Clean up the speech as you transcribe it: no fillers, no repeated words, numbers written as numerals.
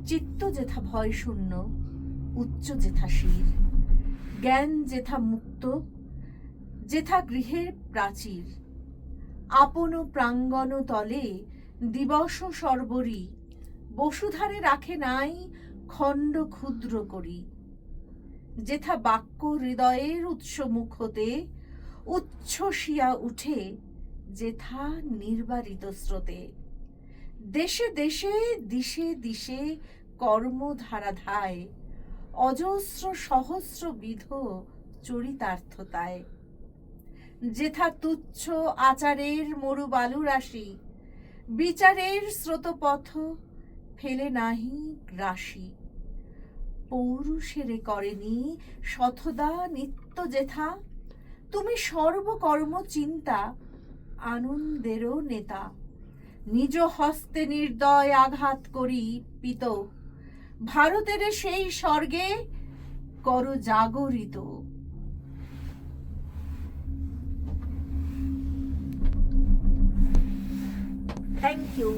চিত্ত যেথা ভয় শূন্য, উচ্চ যেথা শির, জ্ঞান যেথা মুক্ত, যেথা গৃহের প্রাচীর, আপন প্রাঙ্গণ তলে দিবস সর্বরি, বসুধারে রাখে নাই খণ্ড ক্ষুদ্র করি, যেথা বাক্য হৃদয়ের উৎস মুখ হতে উচ্ছ্বসিয়া উঠে, যেথা নির্বারিত স্রোতে, দেশে দেশে দিশে দিশে কর্মধারাধায়, অজস্র সহস্র বিধ চরিতার্থতায়, যেথা তুচ্ছ আচারের মরু বালু রাশি, বিচারের স্রোতপথ ফেলে নাহি গ্রাসী, পৌরুষেরে করেনি শতদা নিত্য যেথা, তুমি সর্বকর্ম চিন্তা আনন্দেরও নেতা, নিজ হস্তে নির্দয় আঘাত করি পিত, ভারতের সেই স্বর্গে কর জাগরিত। Thank you.